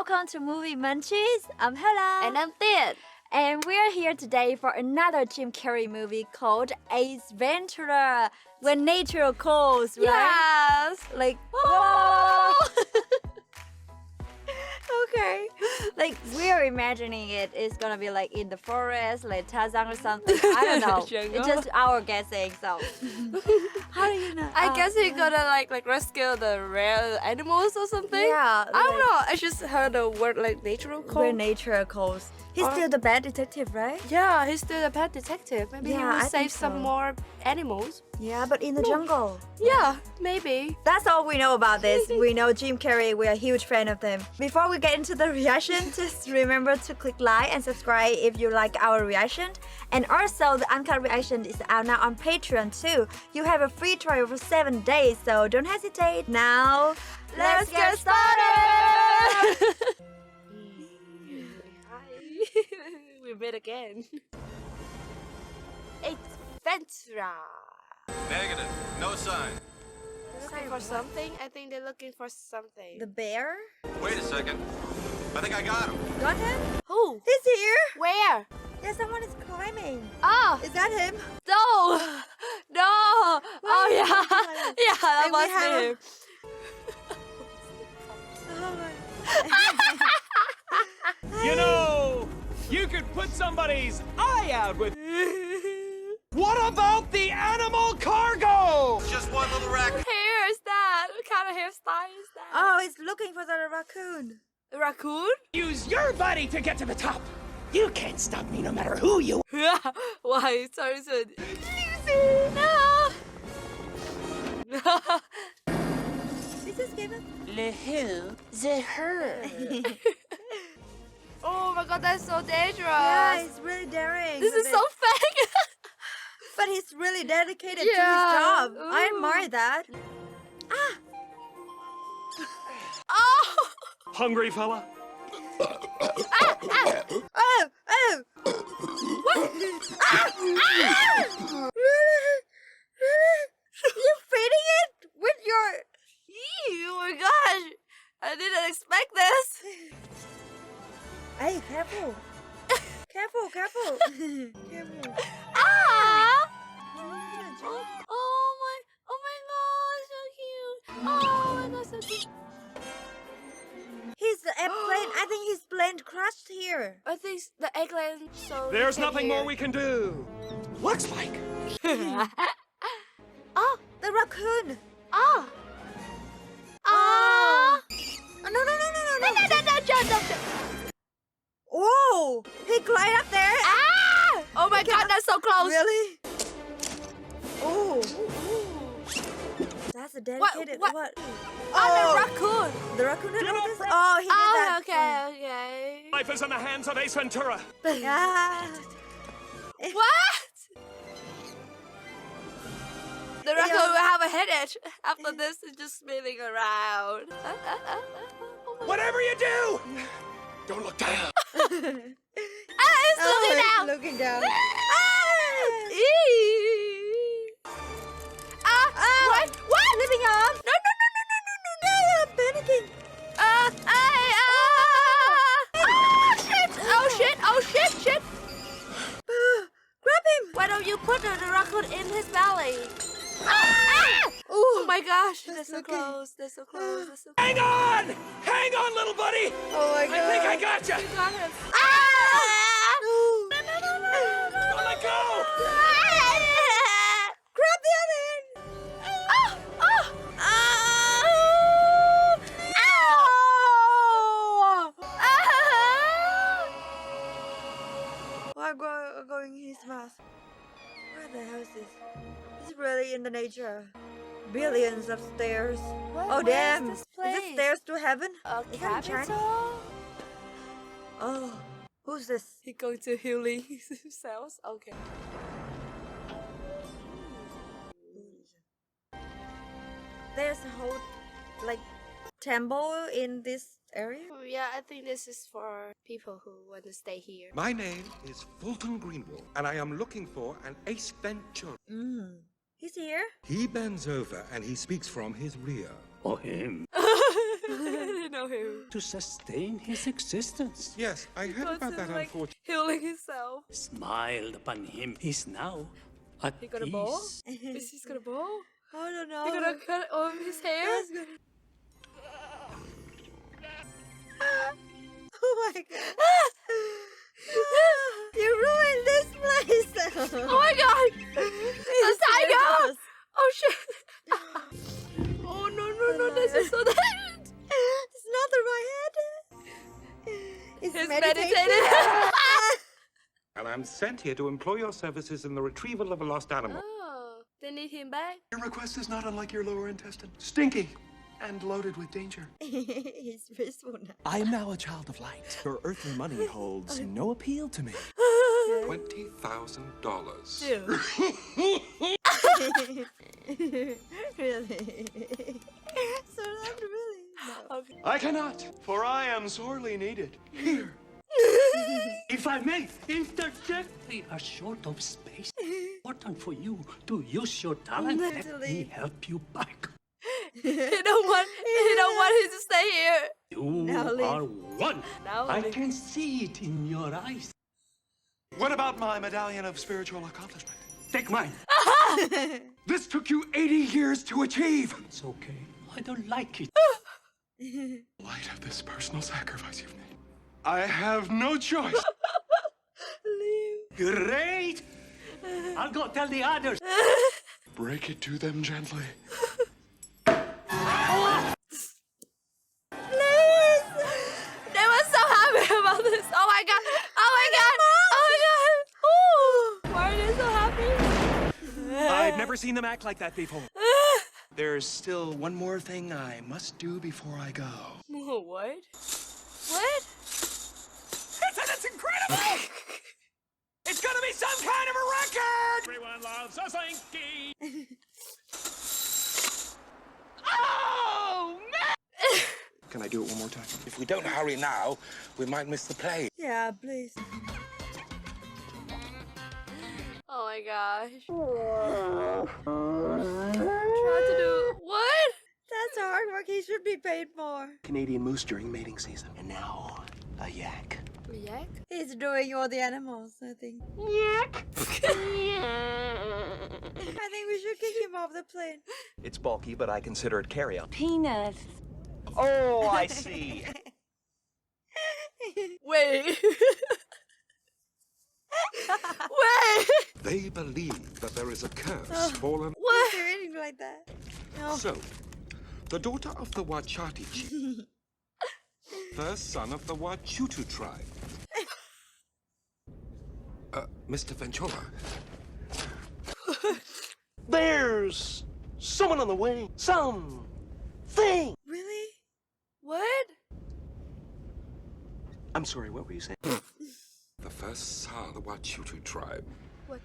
welcome to Movie Munchies. I'm Hella. And I'm Thin. And we're here today for another Jim Carrey movie called Ace Ventura, When Nature Calls, right? Yes. Like, whoa. Okay. Like, we're imagining it's gonna be like in the forest, like Tarzan or something. I don't know. It's just our guessing, so. How do you know? I guess you're gonna like rescue the rare animals or something. Yeah. I don't know. I just heard the word like natural call. When nature calls. He's still the bad detective, right? Yeah, he's still a pet detective. Maybe he will I save think some so. more animals. Yeah, but in the jungle. Yeah, maybe. That's all we know about this. We know Jim Carrey. We're a huge fan of him. Before we get into the reaction, just remember to click like and subscribe if you like our reaction. And also, the uncut reaction is out now on Patreon too. You have a free trial for 7 days, so don't hesitate. Now, let's get started! We met again. It's Ventura. Negative. No sign. Looking for something? I think they're looking for something. The bear? Wait a second. I think I got him. Got him? Who? He's here! Where? Yeah, someone is climbing. Oh! Is that him? No! No! Oh is yeah! that? Yeah, that And we must have- be him. You know, you could put somebody's eye out with... What about the animal cargo? Just one little rack. Hair is that? What kind of hairstyle is that? Oh, he's looking for the raccoon. A raccoon? Use your body to get to the top. You can't stop me no matter who you... Why? Sorry, so... No! This is given. Le who? The her. Oh my god, that's so dangerous! Yeah, he's really daring. This with is it. so fake! But he's really dedicated to his Yeah. job. I Ooh. admire that. Ah! Oh! Hungry fella? Oh! Oh! What? Really? Really? You feeding it with your... Oh my gosh! I didn't expect this! Hey, careful. Careful, careful. Careful. Ah! Oh, Oh my god, so cute! Oh my god, so cute! he's the airplane. I think his plane crashed here. I think the eggland so There's nothing more we can do. Looks like. Oh! The raccoon. Oh! Oh. Oh! Oh, no, no, no, no, no, no. Jump! Whoa! He climbed up there. Ah! Oh my god, that's so close! Really? Oh. That's a dedicated... What? Oh, Oh, the raccoon! The raccoon did Get all up, this? bro. Oh, he did that. Oh, okay. Life is in the hands of Ace Ventura. Yeah. What? The raccoon will have a headache after this. It's just spinning around. Whatever you do, don't look down. It's looking he's down. looking down. What? What? Living on. No! Yeah, I'm panicking. Shit! Grab him. Why don't you put the raccoon in his belly? Oh Oh my gosh, they're That's so okay. close. They're so close. They're so close. Hang on! Hang on, little buddy! Oh my god. I think I got you! You got him. No. Don't let go! Grab the other end. I'm going in his mouth. Where the hell is this? It's really in the nature. Billions of stairs. Oh damn! This Is place? it stairs to heaven? A Is that in Chinese? capital? Oh, who's this? He going to healing himself? Okay. There's a whole like temple in this area. Oh, yeah, I think this is for people who want to stay here. My name is Fulton Greenwald, and I am looking for an Ace Ventura. He's here. He bends over and he speaks from his rear. Or him. I didn't know tell him. to sustain his existence. Yes, I heard about that Constantly, like, unfortunate. healing himself. Smiled upon him is now at He got a ball? peace. Is he got a ball? I don't know. He gonna cut off his hair? That's good. Oh my god. You ruined this place. Oh my god! The tiger! Oh shit! Oh no, this is so bad! It's not the right head. It's He's meditating. meditating. And I'm sent here to employ your services in the retrieval of a lost animal. Oh, they need him back? Your request is not unlike your lower intestine. Stinky and loaded with danger. He's peaceful now. I am now a child of light. Your earthly money holds no appeal to me. $20,000. Really? So not really. No. I cannot, for I am sorely needed. Here. If I may interject, we are short of space. Important for you to use your talent. Let me help you back. He don't want him to stay here. You Now leave. are one. Now I leave. can see it in your eyes. What about my medallion of spiritual accomplishment? Take mine. This took you 80 years to achieve. It's okay. I don't like it. In light of this personal sacrifice you've made, I have no choice. Great. I'll go tell the others. Break it to them gently. They were so happy about this. Oh my god! Oh my god! Oh my god! Ooh. Why are they so happy? I've never seen them act like that before. There's still one more thing I must do before I go. What? What? It's incredible! It's gonna be some kind of a record! Everyone loves a slinky! Oh, man! Can I do it one more time? If we don't hurry now, we might miss the plane. Yeah, please. Oh my gosh. Try to do what? That's hard work. He should be paid more. Canadian moose during mating season. And now, a yak. Yak? He's doing all the animals, I think. Yak. I think we should kick him off the plane. It's bulky, but I consider it carry-on. Penis. Oh, I see. Wait. Wait. They believe that there is a curse fallen. What? He's doing like that. No. So, the daughter of the Wachati chief, first son of the Wachutu tribe. Mr. Ventura, There's someone on the way. Something. Really? What? I'm sorry, what were you saying? the first son of the Wachutu tribe. What?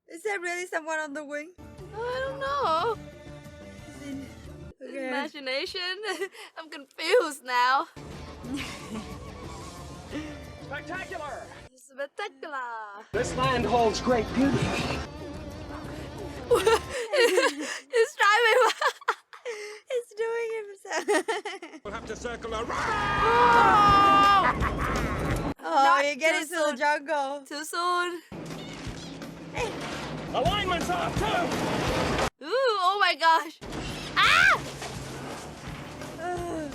Is there really someone on the wing? I don't know. Okay. Imagination? I'm confused now. Spectacular! Spectacular. This land holds great beauty. He's driving. He's doing himself. We'll have to circle around. Oh, Not you get too into the soon. jungle. Too soon. Alignment's off, too! Ooh, oh my gosh. Ah! Oh!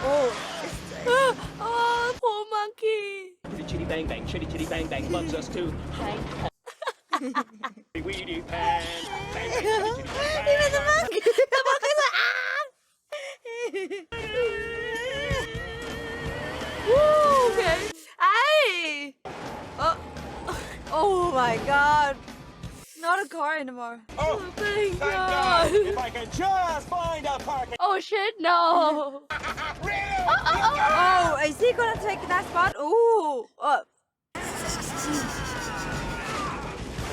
Oh! Oh, poor monkey. Chitty chitty bang bang, chitty chitty bang bang loves us too. Weedy pan. Bang bang, chitty chitty bang bang. Even the monkey! The monkey's like, ah! Woo, okay. Hey! Oh. Oh my god! Not a car anymore. Oh, thank God. If I can just find a parking. Oh shit, no. Oh, is he gonna take that spot? Ooh!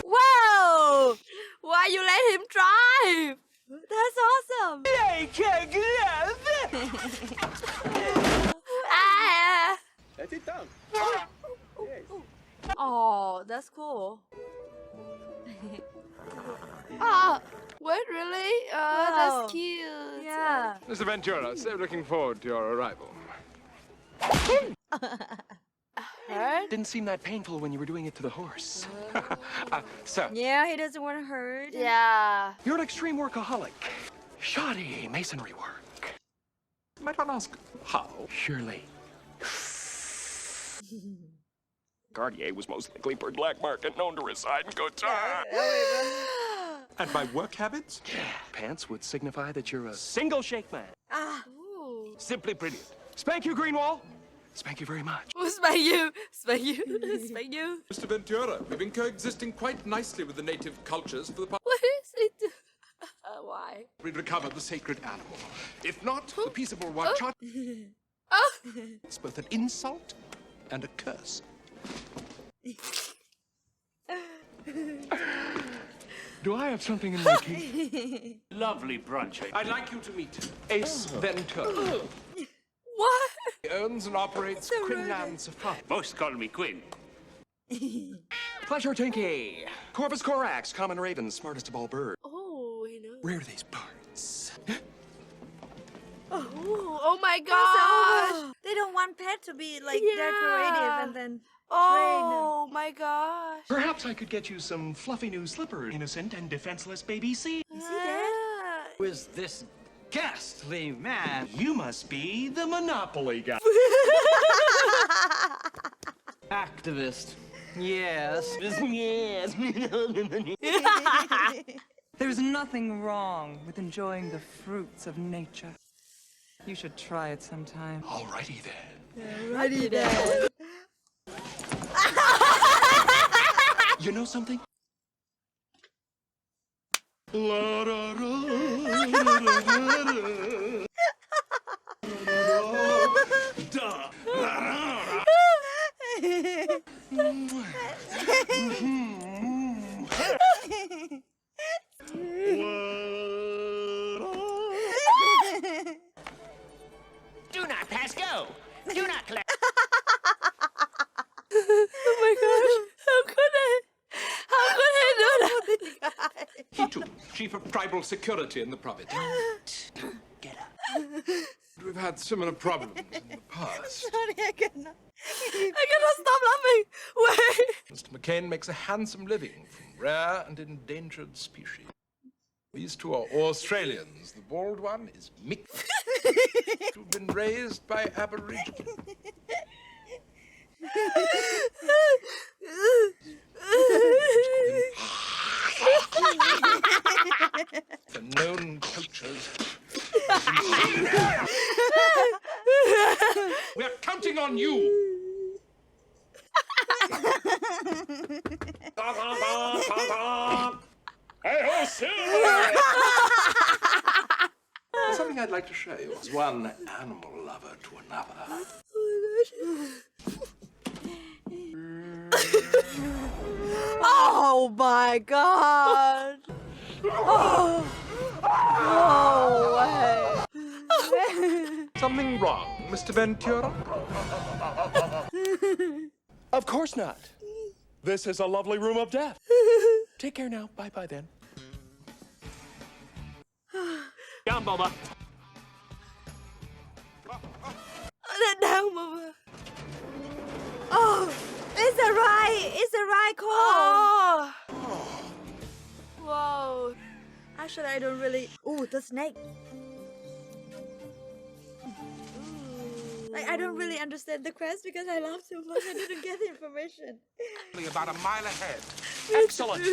Whoa! Why you let him drive? That's awesome! Ah. That's it done. Oh, that's cool. Ah, wait, really? Wow. That's cute. Yeah. Mr. Ventura, so looking forward to your arrival. Hurt? Didn't seem that painful when you were doing it to the horse. Sir, Yeah, he doesn't want to hurt. Yeah. You're an extreme workaholic. Shoddy masonry work. might one ask how? Surely. Cartier was most likely per black market, known to reside in Qatar. And my work habits? Pants would signify that you're a single shake man. Ooh. Simply brilliant. Spank you, Greenwall. Spank you very much. Oh, spank you. Spank you. Spank you. Mr. Ventura, we've been coexisting quite nicely with the native cultures for the past. What is it? Why? We'd recover the sacred animal. If not, the peaceable Wachati. Oh. It's both an insult and a curse. Do I have something in my teeth? Lovely brunch. I'd like you to meet Ace Ventura. What? He owns and operates Quinlan Safari. Most call me Quinn. Pleasure, Tinky. Corvus corax, common raven, smartest of all birds. Oh, you know. Where are these birds? Oh my gosh. They don't want pet to be like Yeah. decorative and then Oh my gosh. Perhaps I could get you some fluffy new slippers. Innocent and defenseless baby C. Is he dead? Who is this ghastly man? You must be the Monopoly guy. Activist. Yes. Yes. There's nothing wrong with enjoying the fruits of nature. You should try it sometime. Alrighty then. Ready dead. You know something? Do not pass go. Do not collect. Oh my gosh. How could I do that? He too, chief of tribal security in the province. Get up. We've had similar problems in the past. Sorry, I cannot. I cannot stop laughing. Wait. Mr. McCain makes a handsome living from rare and endangered species. These two are Australians. The bald one is mixed. Who've been raised by Aborigines. The known cultures. We're counting on you. Hey, Silver! There's something I'd like to show you. It's one animal lover to another. Oh my god. Oh. Oh, way. Something wrong, Mr. Ventura? Of course not. This is a lovely room of death. Take care now. Bye-bye then. Down, Boba. Down, Mama. Oh, it's a right. It's a right call. Oh. Whoa. Actually, I don't really. Oh, the snake. Like, I don't really understand the quest because I laughed so much. I didn't get the information. About a mile ahead. Excellent.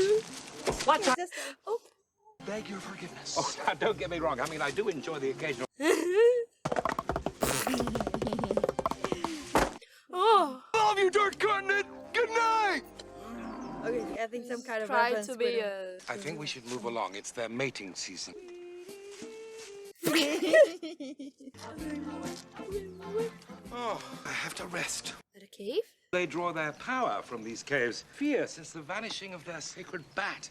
Let's Just, beg your forgiveness. Oh, now, don't get me wrong. I mean, I do enjoy the occasional. Oh. Love you, dirt continent. Good night. okay, I think some kind of Try reference to be with a. I think we should move along. It's their mating season. Oh, I have to rest. At a cave? They draw their power from these caves. Fear since the vanishing of their sacred bat.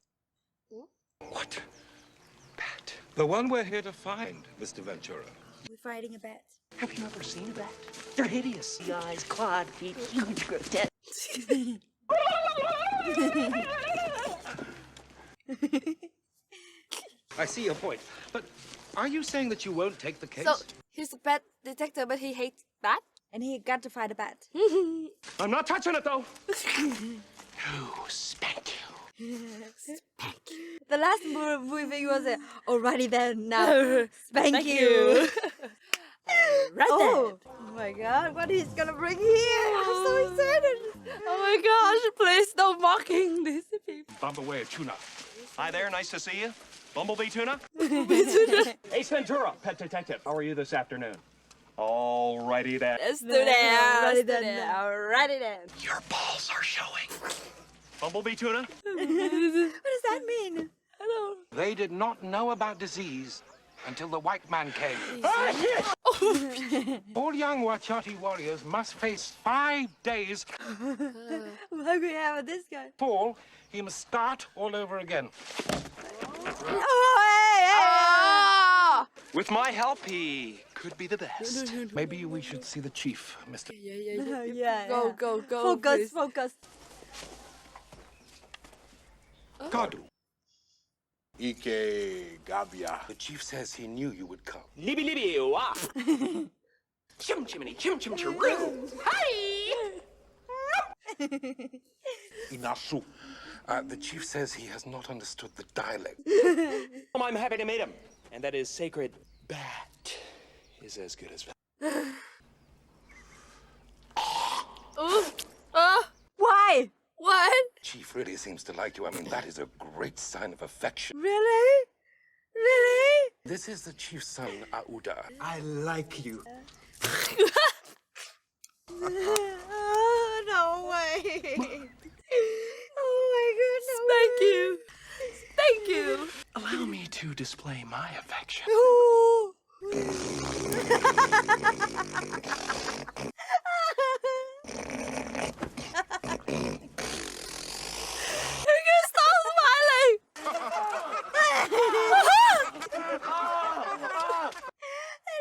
What bat? The one we're here to find, Mr. Ventura. We're fighting a bat. Have you ever seen a bat? They're hideous. The eyes, clawed feet, huge grotesque. I see your point. But are you saying that you won't take the case? So he's a bad detective, but he hates bat. And he got to fight a bat. I'm not touching it, though. No, spank you. The last movie was alrighty then, now spank you. Right Oh my god, what he's gonna bring here? I'm so excited. Oh my gosh, please don't mocking these people. Bump away, tuna. Hi there, nice to see you. Bumblebee tuna? Ace Ventura, pet detective. How are you this afternoon? Alrighty then. Let's do that. Alrighty Let's do then. that. Alrighty then. Your balls are showing. Bumblebee tuna? What does that mean? They did not know about disease until the white man came. All young Wachati warriors must face 5 days. Why we have this guy? Fall, he must start all over again. Oh, hey, hey. Ah! With my help, he could be the best. Maybe we should see the chief, Mr. Yeah, Go, yeah. go, go. Focus, please. focus. Kadu. Ike Gabia. The chief says he knew you would come. Libby libby wah. Chim chimney chim chim chiroo. Inasu. The chief says he has not understood the dialect. I'm happy to meet him. And that his sacred bat is as good as Why? What? Chief really seems to like you. I mean, that is a great sign of affection. Really? Really? This is the chief's son, Auda. I like you. Oh, no way. Oh my goodness. Thank you. Thank you. Allow me to display my affection. Ooh. You can stop smiling. I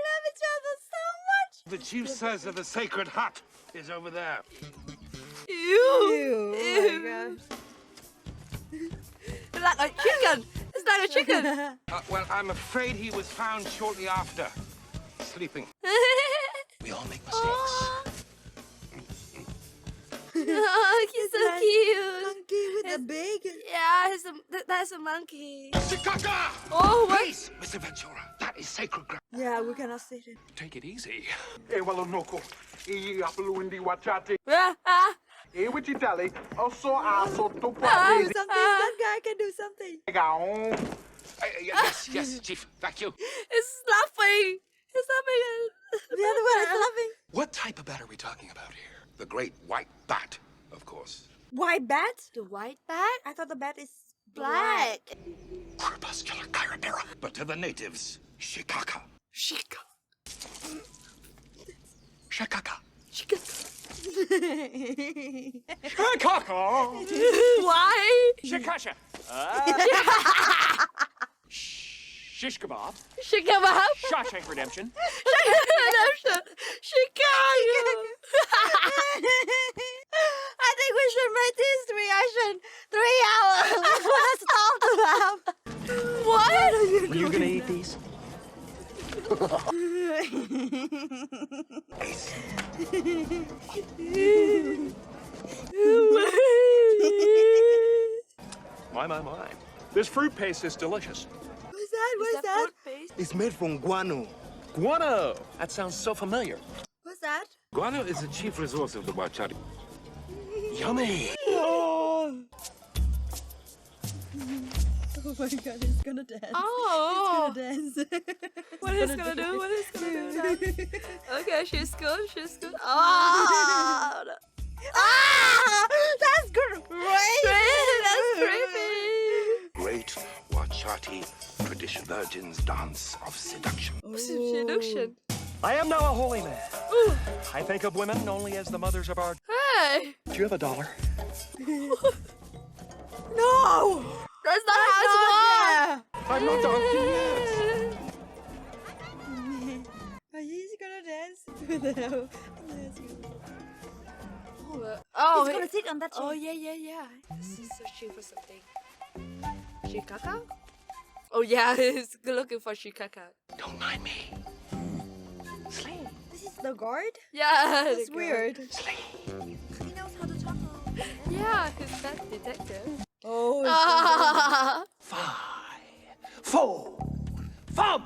love each other so much. The chief says that the sacred hut is over there. Ew. Oh my gosh. It's like a chicken. It's like a chicken. Well, I'm afraid he was found shortly after, sleeping. We all make mistakes. Oh, he's so cute. Monkey with the big. Yeah, that's a monkey. Chicago! Oh, what? Please, Mr. Ventura, that is sacred ground. Yeah, we cannot see it. Take it easy. Walonoko, Apulundi Wachati, Ah. Wichitali, also Aso Do something. That guy can do something. Yes, chief, thank you. It's laughing. It's laughing. The other one is laughing. What type of bat are we talking about here? The great white bat, of course. White bat? The white bat? I thought the bat is Black. Crepuscular Chirapera. But to the natives, Shikaka. Shika. Shakaka. Chicago. Why? Shikasha. Shish kebab. Shikabab. Shawshank Redemption. Chicago. I think we should make this reaction 3 hours before I stop to laugh. What? Were you gonna eat these? My. This fruit paste is delicious. What's that? What's that? It's made from guano. Guano. That sounds so familiar. What's that? Guano is the chief resource of the Wachati. Yummy. Oh my god, he's gonna dance. Oh. He's gonna dance. What is gonna do? What is gonna do? Okay, she's good. She's good. Oh. Ah! That's great! That's creepy. Great Wachati tradition. Virgin's dance of seduction. Seduction. I am now a holy man. Ooh. I think of women only as the mothers of our... Hey. Do you have $1? No! That's not how it's works. I'm not dancing yet. But he's gonna dance with them. Oh, He's gonna sit on that chair. Oh, yeah. This is searching for something. Chicago? Oh yeah, he's looking for Shikaka. Don't mind me. Sleep. This is the guard? Yeah. That's weird. Sleep. He knows how to talk. Yeah, he's that detective. Oh, Ah. 5, 4, thumb.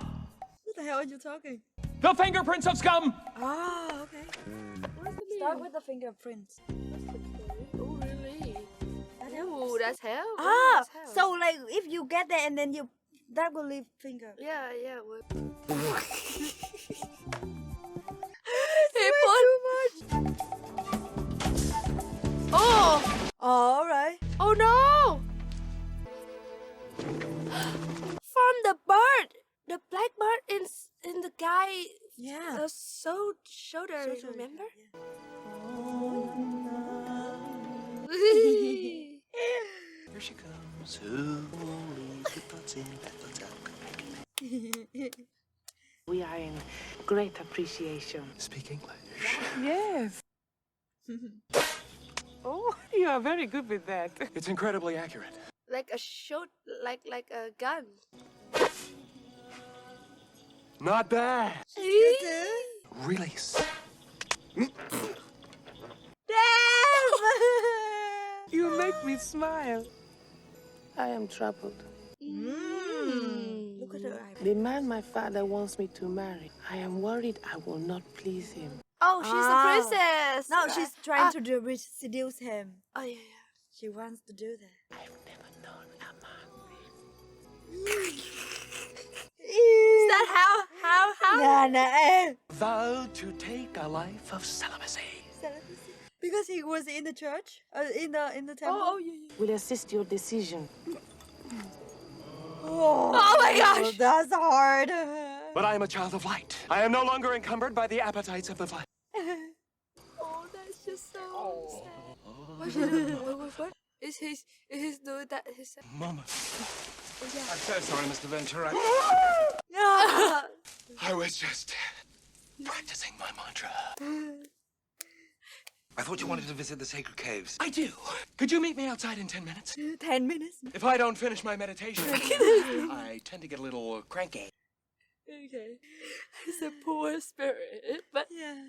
what the hell are you talking? The fingerprints of scum! Ah, okay. Start with the fingerprints. Oh really? That Ooh, helps. that's hell. Ah, That's hell. so like if you get there and then that will leave finger. Yeah, yeah. Well. He put too much. Oh! All right. Oh no! From the bird, the black bird in the guy. Yeah. Shoulder. Remember? Here she comes. Who leaves the thoughts in We are in great appreciation. Speak English. Yes. Oh, you are very good with that. It's incredibly accurate. Like a shot, like a gun. Not bad. Release. You make me smile. I am troubled. Look at her eye. The man my father wants me to marry, I am worried I will not please him. Oh, she's a princess. No, she's trying to seduce him. Oh yeah. She wants to do that. I've never known a man. Is that how? Nah. Vow to take a life of celibacy. Because he was in the church, in the temple. Oh yeah. Will assist your decision. Oh my gosh. That's hard. But I am a child of light. I am no longer encumbered by the appetites of the flesh. Oh, that's just so sad. What's she doing? What? Is he's doing that? Mama. I'm so sorry, Mr. Ventura. I was just practicing my mantra. I thought you wanted to visit the sacred caves. I do. Could you meet me outside in 10 minutes? 10 minutes. If I don't finish my meditation, I tend to get a little cranky. Okay. He's a poor spirit, but Yeah.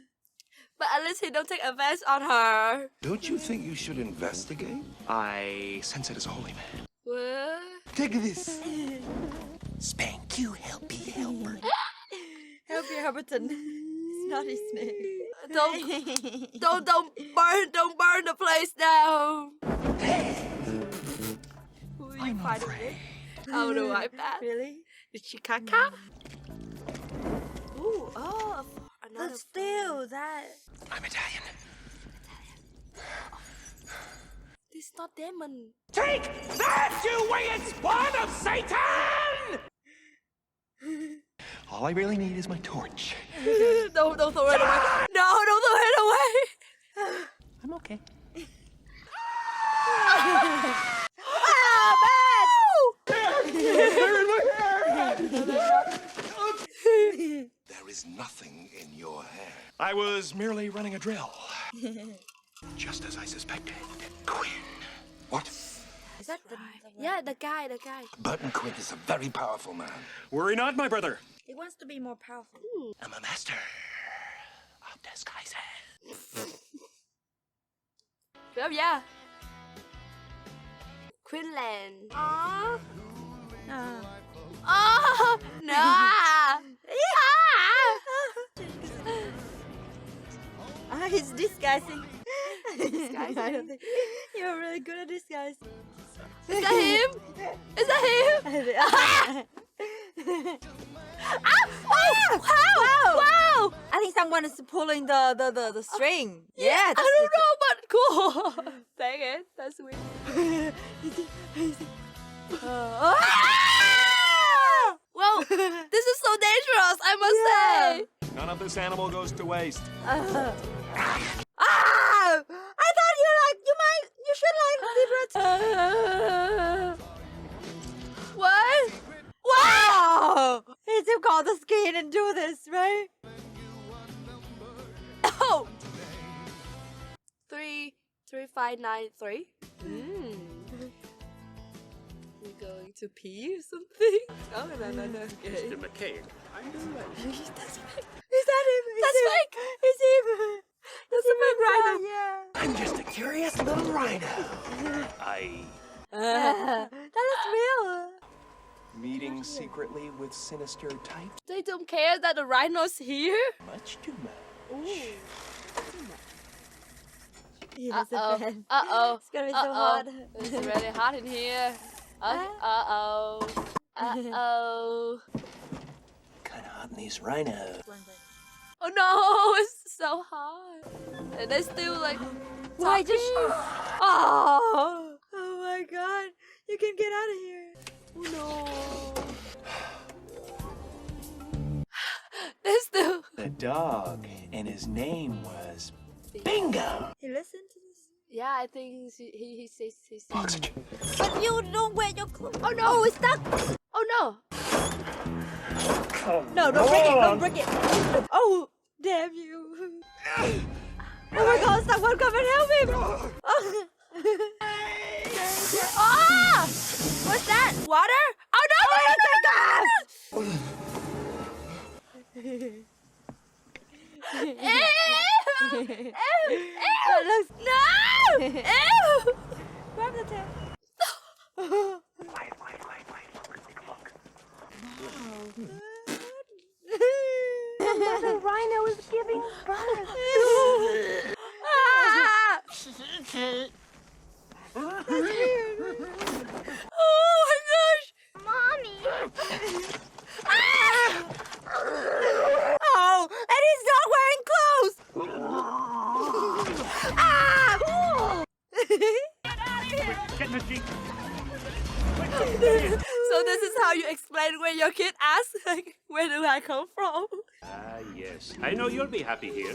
at least he don't take advantage on her. Don't you think you should investigate? I sense it as a holy man. What? Take this. Spank you, helpy helper. Help your Herberton. It's not his name. Don't burn the place down. Who are you I'm not fighting afraid. with? Oh, the iPad. Really? Is she caca? Ooh, Oh, another. but still, that. I'm Italian. This is not demon. Take that, you winged spawn of Satan! All I really need is my torch. Don't throw it away. No, don't throw it away. I'm okay. There is nothing in your hair. I was merely running a drill. Just as I suspected. Quinn. What? Is that Yeah, the guy. Burton Quinn is a very powerful man. Worry not, my brother. He wants to be more powerful. I'm a master of disguises. Well, yeah. Quinlan. Aww. Oh, no. He's disguising. Disguising? I don't think you're really good at disguise. Is that him? Is that him? Wow! I think someone is pulling the string. Yeah, that's I don't know, but cool. Dang it, that's weird. Well, this is so dangerous, I must say. None of this animal goes to waste. I thought you should like leave it. What? Wow! He took all the skin and do this, right? Oh! 33593. We're going to pee or something. Oh, no, okay. Mr. McCain. That's fake. Is that him? That's fake. It's him. That's a fake rhino. Yeah. I'm just a curious little rhino. That is real. Meeting secretly with sinister type? They don't care that the rhino's here. Much too much. Yeah, it's a fan. Uh-oh. It's gonna be so hot. It's really hot in here. Uh-oh. Uh-oh. Kinda hot in these rhinos. Oh no, it's so hot. And they still like Why talking. Oh my god. You can get out of here. Oh no. They still. The dog, and his name was Bingo. You listen to this? Yeah, I think he says Oxygen. But you don't wear your clothes. Oh no, it's stuck. Oh no. No, don't break it. Don't break it. Oh, damn you. Oh my god, someone come and help him. Ah! What's that? Water? Oh no! Oh, no! Ew! Grab the tail. Wait. Take a look. The rhino is giving birth. Ah! Oh my gosh! Mommy. Ah! Oh, and he's not wearing clothes. Ah! Get in the Jeep. So this is how you explain when your kid asks, like, where do I come from? Ah, yes. I know you'll be happy here.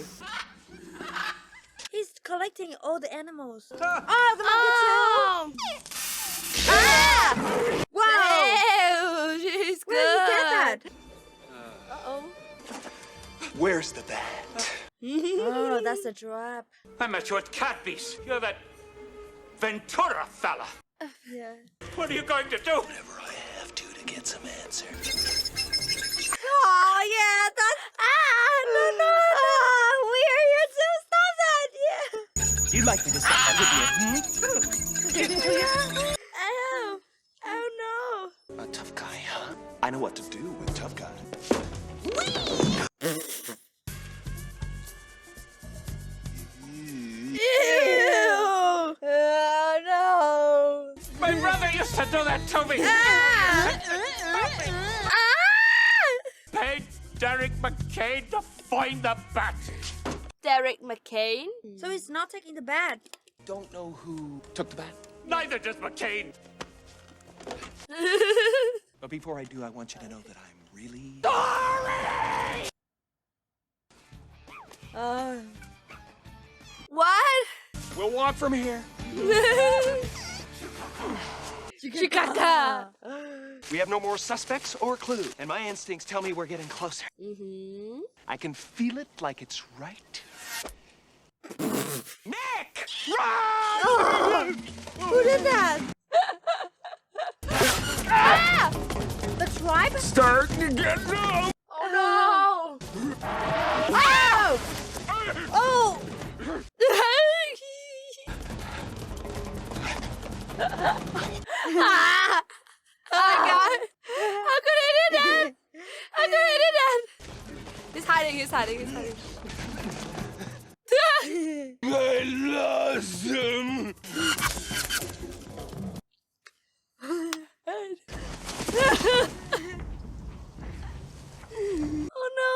He's collecting all the animals. Oh, the monkey too. Ah! Wow! Ew, she's good. Where did you get that? Uh-oh. Where's the bat? Oh, that's a trap. I met you at Catbeast. You're that Ventura fella. Yeah. What are you going to do? Whatever I have to get some answers. Oh, yeah, that's... no. We are here to stop that, yeah. You'd like me to stop that, would you? Ow. Oh, no. A tough guy, huh? I know what to do with tough guy. Ew. Oh, no. My brother used to do that to me. Paid Derek McCain to find the bat. Derek McCain? So he's not taking the bat. Don't know who took the bat. Neither does McCain. But before I do, I want you to know that I'm really... What? We'll walk from here. Chikaka. We have no more suspects or clues, and my instincts tell me we're getting closer. Mm-hmm. I can feel it like it's right. Nick! Run! Who did that? Ah! The tribe? Starting to get numb. Oh no! Oh! Oh! Ah! Oh my god! How could he do that? How could he do that? He's hiding. I lost him. Oh no!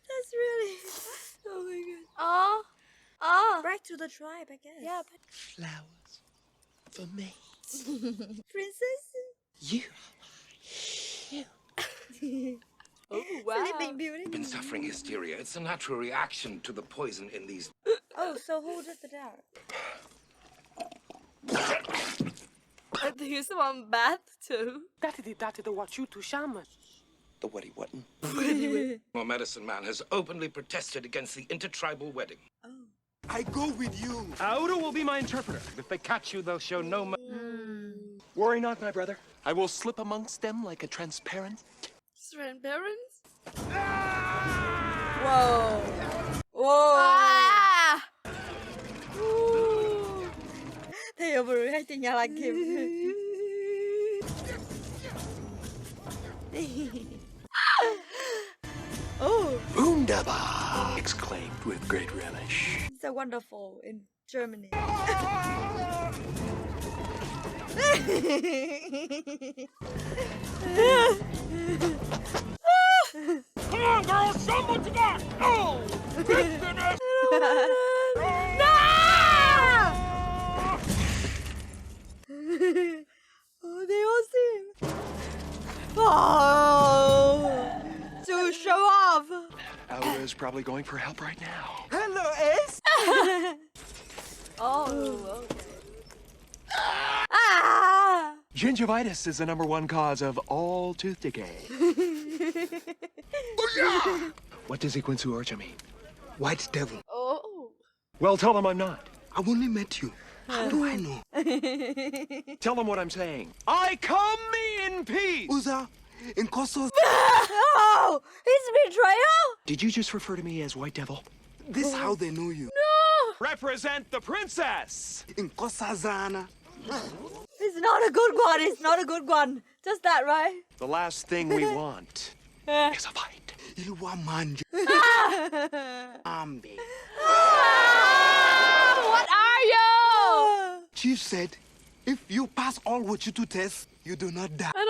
That's really... Oh my god. Oh. Back to the tribe, I guess. Yeah, but... Flowers for me. Princess? You. Oh, wow. Sleeping Beauty? Been suffering hysteria. It's a natural reaction to the poison in these. Oh, so who did the dart? I think it's one bath too. The what you to shaman. The whatty whattin'. More medicine man has openly protested against the intertribal wedding. I go with you. Aura will be my interpreter. If they catch you, they'll show no... Worry not, my brother. I will slip amongst them like a transparent. Transparent? Whoa. Whoa. Ah! They overreacting like him. Oh, Wunderbar! Exclaimed with great relish. so wonderful in Germany. Come on, girls, show 'em what you got! Oh! Goodness! Oh, they all see him. Oh, to show off. Alva's probably going for help right now. Hello, Ace. Oh, okay. Ah! Gingivitis is the #1 cause of all tooth decay. What does Iquinsu Orcha mean? White devil. Oh. Well, tell them I'm not. I've only met you. How do I know? Tell them what I'm saying. I come in peace! Uza, in Koso. Oh, it's betrayal. Did you just refer to me as White Devil? This is how they know you. Represent the princess! In Kosazana. It's not a good one. It's not a good one. Just that, right? The last thing we want is a fight. Ilwa manja. Ambe. What are you? Chief said, if you pass all Wachutu tests, you do not die. I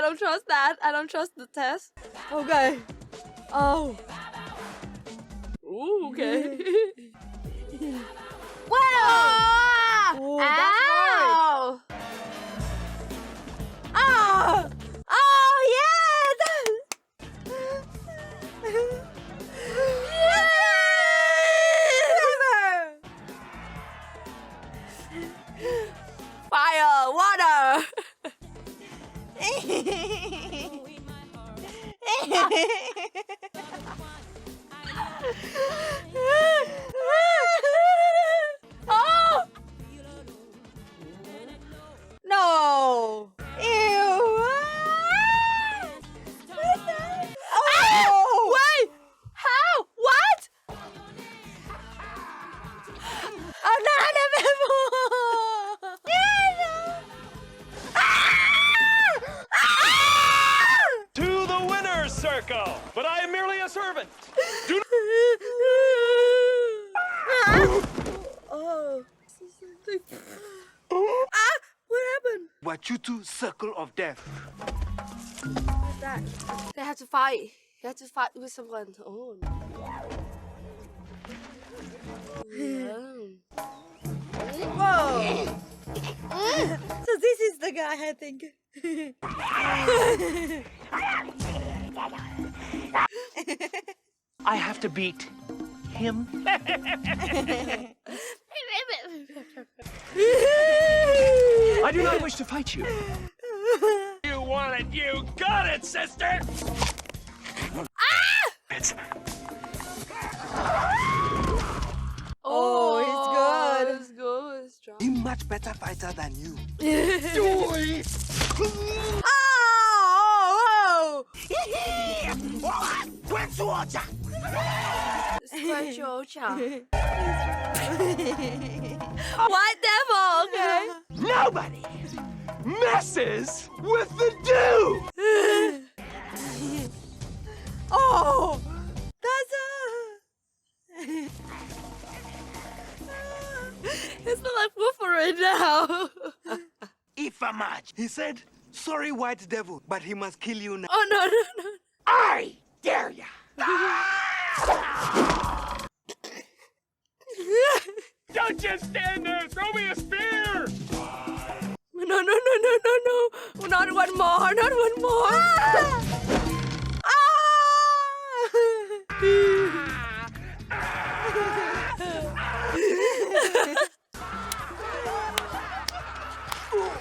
don't trust that. I don't trust the test. Okay. Oh. Ooh, okay. Wow. Oh, that's hard. Ow! Oh. Oh, yes. Fire, water. Oh! No! Ew! What's that? Oh! Wait! How? What? Oh, no, no, To the winner's circle! But I am merely a servant! Do Oh. Ah! What happened? Wachutu circle of death. What's that? They have to fight. They have to fight with someone. Oh. Whoa! So this is the guy, I think. I have to beat him. I do not wish to fight you. you want it, you got it, sister! It's Oh, he's good. It's good. It's strong. He's much better fighter than you. Oh! White devil, okay? nobody messes with the dew. Oh! That's It's not like Wolverine now. Ifamaj. He said, sorry, white devil, but he must kill you now. Oh, no, no, no. I dare ya. Don't just stand there! Throw me a spear! No, no, no, no, no, no. Not one more, not one more.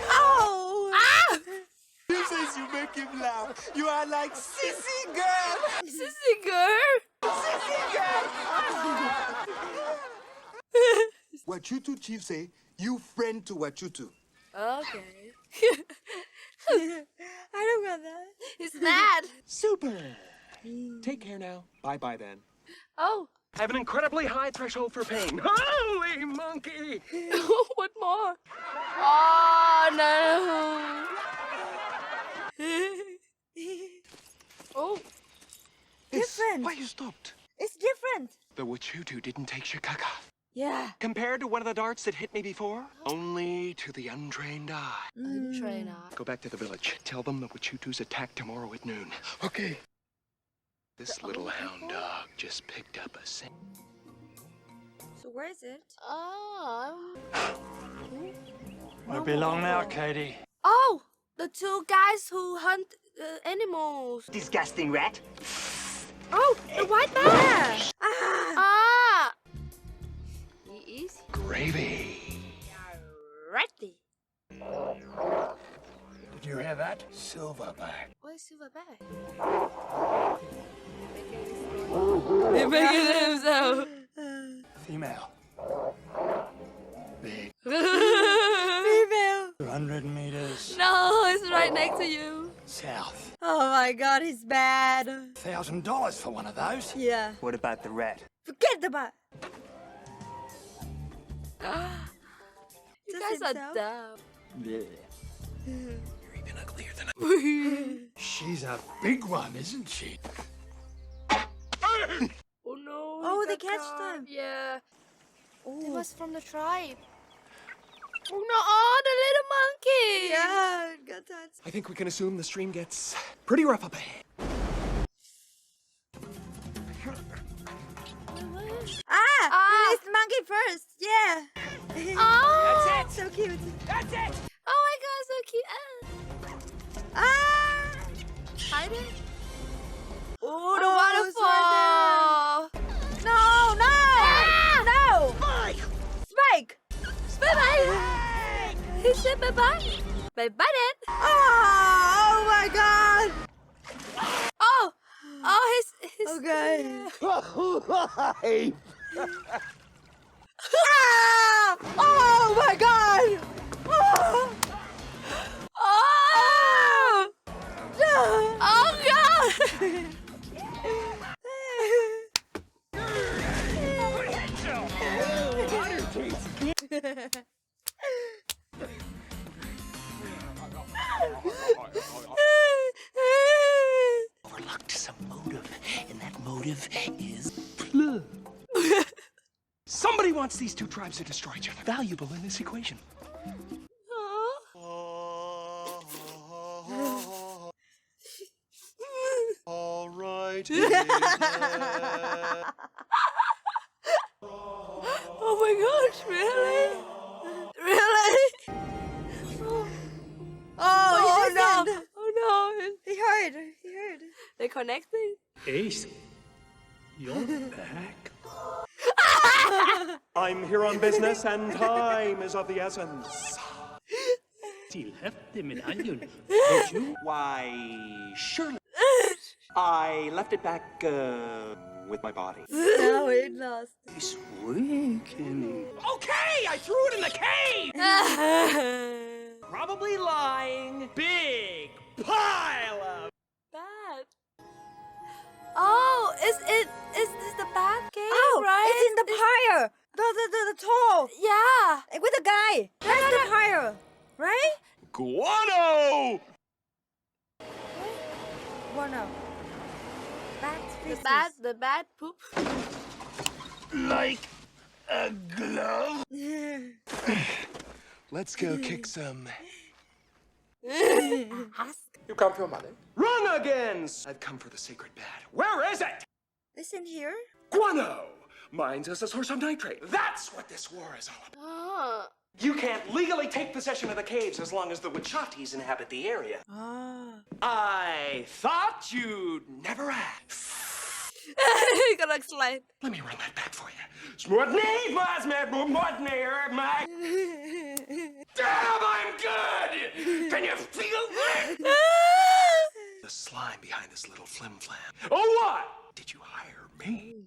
Oh! He says you make him laugh. You are like sissy girl. Sissy girl. Sissy girl. Wachutu chief say, you friend to Wachutu. Okay. I don't got that. He's mad. Super. Take care now. Bye-bye then. Oh. I have an incredibly high threshold for pain. Holy monkey! What more? Oh no. Oh. Different. Why you stopped? It's different. The Wachutu didn't take Shikaka. Yeah. Compared to one of the darts that hit me before, only to the untrained eye. Untrained eye. Go back to the village. Tell them the Wachutus attack tomorrow at noon. Okay. This little hound dog just picked up a scent. So where is it? Won't be long now, Katie. Oh, the two guys who hunt animals. Disgusting rat. Oh, the white man. Ah. He is Gravy. ready. Did you hear that? Silverback. What is silverback? He's making himself. Female. Big. Female. 200 meters No, it's right next to you. south. Oh my god, he's bad. $1,000 for one of those. Yeah. What about the rat? Forget about. You Just guys are himself? dumb. You're even uglier than She's a big one, isn't she? Oh no. Oh, he they got catched caught. them. Yeah. It Oh. was from the tribe. Oh no, oh, the little monkey. Yeah, it got touched. I think we can assume the stream gets pretty rough up ahead. Release the monkey first. Yeah. Oh. That's it. So cute. That's it! Oh my god, so cute. Ah. Hide it. Oh, The waterfall. No, no. No. Spike. Bye-bye. He said bye-bye. Bye-bye then. Oh my god. Oh. Oh, his Okay. Oh my god. Oh. Oh. Oh god. Overlooked some motive, and that motive is blood. Somebody wants these two tribes to destroy each other. Valuable in this equation. All right. Oh my gosh, really? Really? Oh no. Oh no. He heard. They're connecting? Ace, you're back. I'm here on business and time is of the essence. Still have the medallion, don't you? Why, surely. I left it back with my body. No, he lost. This weekend. Okay, I threw it in the cave! Probably lying. Big pile of. Bad. Oh, is this the bad game? Oh, right? it's in the pyre. The tall. Yeah. With the guy. That's the pyre. Right? Guano! Guano. Bat feces. The bad poop. Like a glove? Let's go kick some. You come for your money? Wrong again! I've come for the sacred bat. Where is it? It's in here. Guano! Mine's as a source of nitrate. That's what this war is all about. Oh. You can't legally take possession of the caves as long as the Wachatis inhabit the area. Ah. I thought you'd never ask. He's gonna explain. Let me run that back for you. Smutney, my. Damn, I'm good! Can you feel that? The slime behind this little flim-flam. Oh, what? Did you hire me?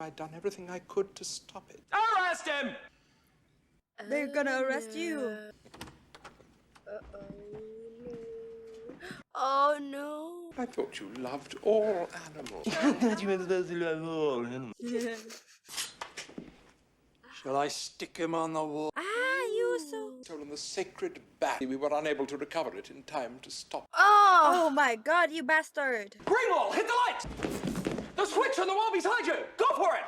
I'd done everything I could to stop it. Arrest him! They're gonna arrest you. thought you loved all animals. Shall I stick him on the wall? You so... Stolen the sacred bat. We were unable to recover it in time to stop. Oh my god, you bastard. Greenwall, hit the light! The switch on the wall beside you! Go for it!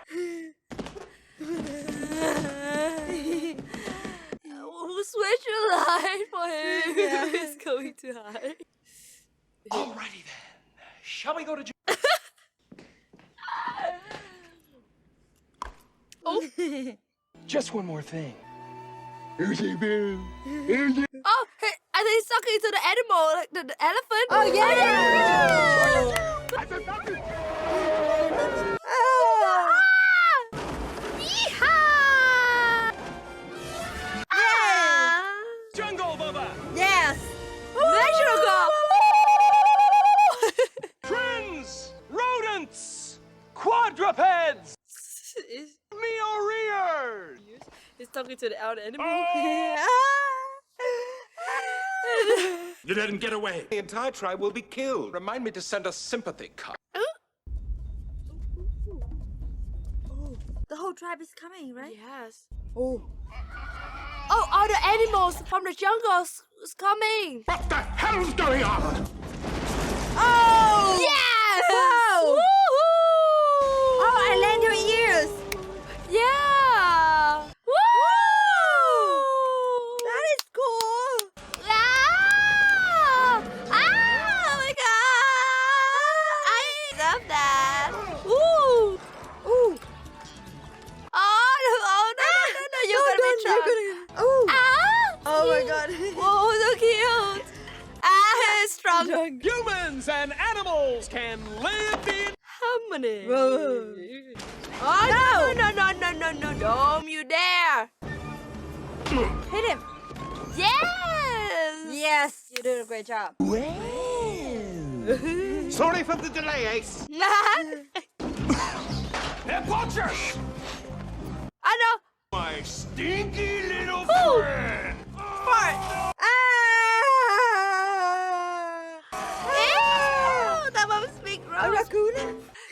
Switch your light for him. Yeah. He's going too high. Alrighty then. Shall we go to Oh. Just one more thing. Oh, hey, I think he's talking to the animal, like the elephant. Oh, yeah! Jungle Bubba! Yes! Natural girl! Friends! Rodents! Quadrupeds! Meoreers! He's talking to the other animal. You didn't get away. The entire tribe will be killed. Remind me to send a sympathy card. The whole tribe is coming, right? Yes. Oh. Oh, all the animals from the jungle is coming. What the hell's going on? Oh! Yes! Wow! Woohoo! Oh, I land your ears. Yeah! Woo! That is cool. Ah! Ah! Oh my god! I love that. Ooh! Ooh. Oh no! You're gonna be trapped. Ooh. Ah! Oh my god. Whoa, so cute. Ah, strong. Humans and animals can live in Harmony. Whoa. Oh no! Don't you dare! Hit him. Yes! Yes, you did a great job. Sorry for the delay, Ace. They're poachers! I know. My stinky little Ooh. friend! Fart. Ew, that must be gross. A raccoon?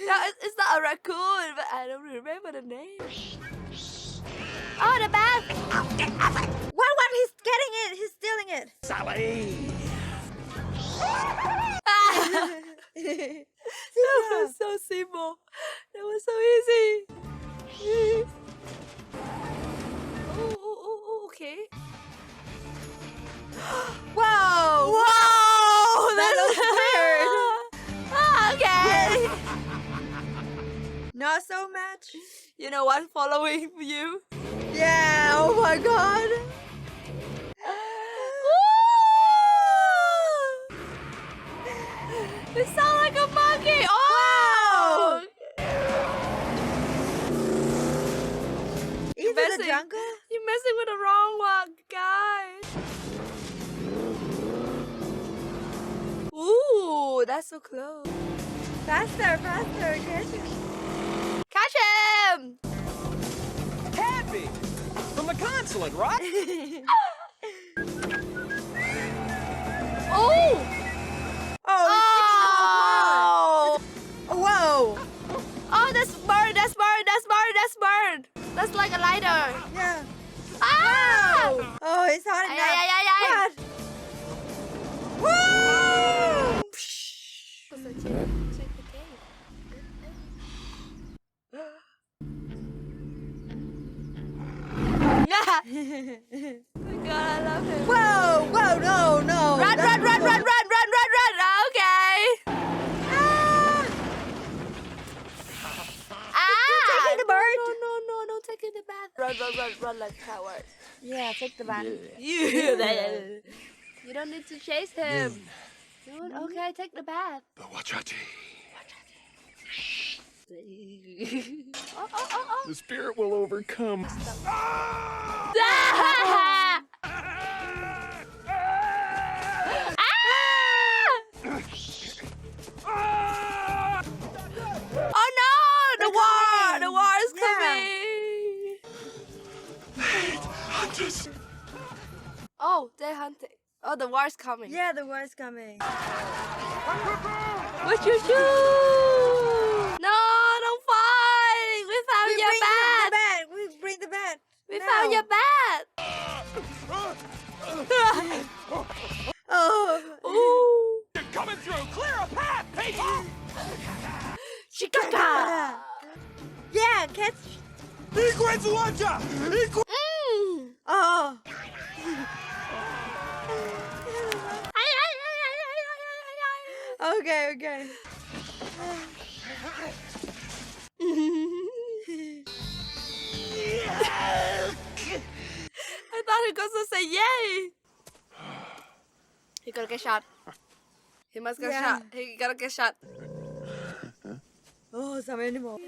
No, it's not a raccoon, but I don't remember the name. Oh, the bat. What? He's getting it. He's stealing it. Sally! That was so simple. That was so easy. Oh, okay. Whoa! Whoa! That looks weird. Okay. Not so much. You know what? Following you. Yeah. Oh my god. You sound like a monkey. Oh! Into the jungle? You're messing with the wrong one, guy. Ooh, that's so close. Faster. Catch him. Catch him! Can't be! From the consulate, right? Oh! Oh! Whoa! Oh, that's bird! That's like a lighter. Yeah. Ah! Oh, it's hot enough. Ay. Woo! Yeah. Oh my god, I love him. Whoa! No! Run! Okay. Taking the bird? No, taking the bath. Run like a coward. Yeah, take the bat. You don't need to chase him. Dude, okay, take the bath. The Wachati. Oh. The spirit will overcome. Ah! Oh no! The war is coming. Hunters. Oh, they're hunting. Oh, the war's coming. Yeah, the war's coming. What you do? No, don't fight. We found your bed. We bring the bed. We found your bed. Oh. Ooh. You're coming through. Clear a path, people. Chicaca. Yeah, catch. Oh. Okay. I thought he was going to say yay. He gotta get shot. He must get shot. He gotta get shot. Oh, some animal.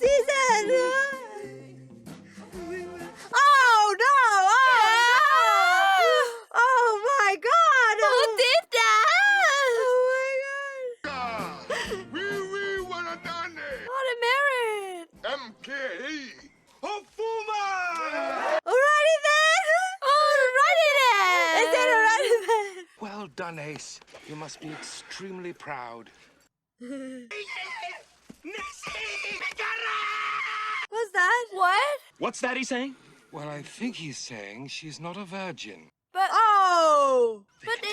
Season! Oh no! Oh my god! Who did that? Oh my god! wanna done it. Oh, they married. MKE. Alrighty then! Alrighty then. Is it alrighty then? Well done, Ace. You must be extremely proud. What's that? What? What's that he's saying? Well, I think he's saying she's not a virgin. But Oh! but they,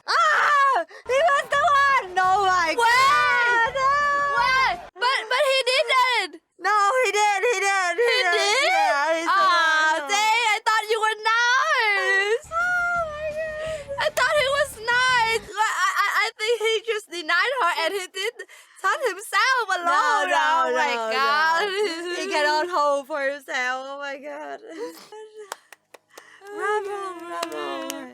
Ah! He was the one! Oh my What? god! No! what? But he didn't. No, he did! He did? Yeah, he's the Ah, one. dang! I thought you were nice. Oh my god! I thought he was nice. I think he just denied her and he did touch himself alone. Oh my god. He cannot hold for himself. Oh my god.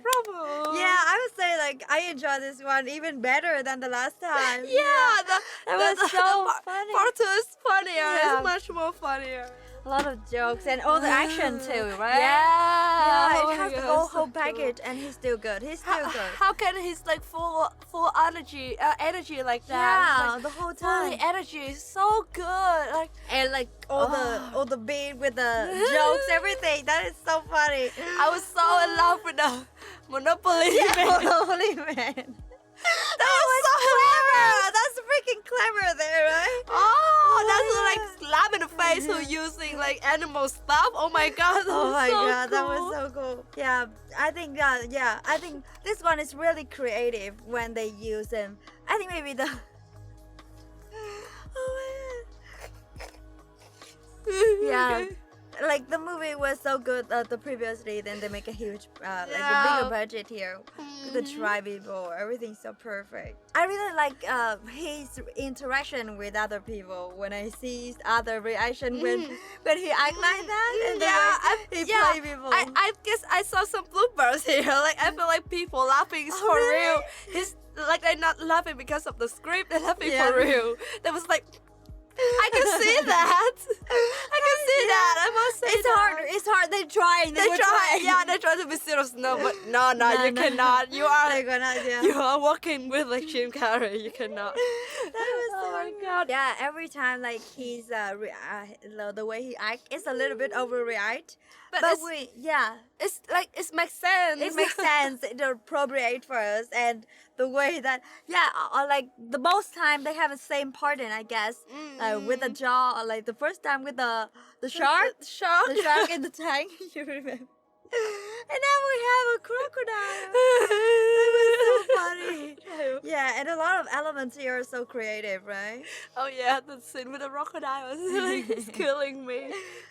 Bravo. Yeah, I would say like I enjoyed this one even better than the last time. Yeah, that was so funny. Part 2 is funnier. Yeah. It's much more funnier. A lot of jokes and all the action too, right? Yeah. Yeah, Oh it my has the God, whole it's so package, and he's still good. He's still How, good. how can he's like full energy like that? Yeah, Like, the whole fully time. energy is so good. Like And like all the beat with the jokes, everything. That is so funny. I was so in love with the Monopoly. Holy man. That was so clever. That's freaking clever there, right? Oh, that's like slap in the face who using like animal stuff. Oh my god. That Oh was my so god, that cool. was so cool. Yeah, I think I think this one is really creative when they use them. I think maybe the oh my god. Yeah. Like the movie was so good the previously, then they make a huge like a bigger budget here. The try people, everything's so perfect. I really like his interaction with other people when I see other reaction when he act like that and the way he play people. I guess I saw some bloopers here. Like I feel like people laughing for really? real. He's like they're not laughing because of the script. They're laughing Yeah. for real. That was like. I can see that. I can see that. I must say It's that. hard. It's hard. They're trying. They try. Yeah, they try to be serious. No, but no, you cannot. You are. They're gonna, yeah. You are working with like Jim Carrey. You cannot. That was Oh so my god. Yeah, every time like he's the way he act is a little bit overreact. But But it's- it's it makes sense. it makes sense. It's appropriate for us, and the way that like the most time they have the same pattern, I guess, with the jaw, or like the first time with the shark, the shark in the tank. You remember? And now we have a crocodile. That was so funny. Yeah, and a lot of elements here are so creative, right? Oh yeah, the scene with the crocodile is like it's killing me.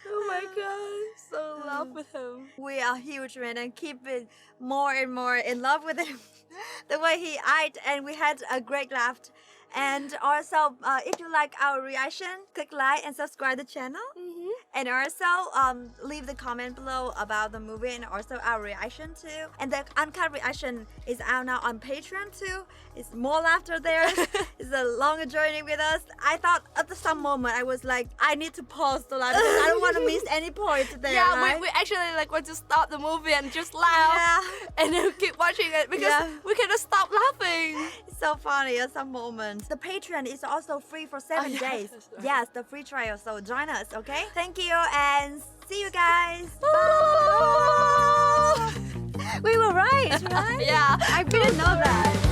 Oh my god, I'm so in love with him. We are huge fan and keep it more and more in love with him. The way he acted, and we had a great laugh. And also, if you like our reaction, click like and subscribe the channel. And also, leave the comment below about the movie and also our reaction too. And the uncut reaction is out now on Patreon too. It's more laughter there. It's a longer journey with us. I thought at some moment I was like, I need to pause the live because I don't want to miss any point there. Yeah, right? we actually like want to stop the movie and just laugh and then keep watching it because we cannot stop laughing. It's so funny at some moments. The Patreon is also free for 7 days. that's right. Yes, the free trial. So join us, okay? Thank you. video and see you guys. Bye. We were right? Yeah. I didn't know that.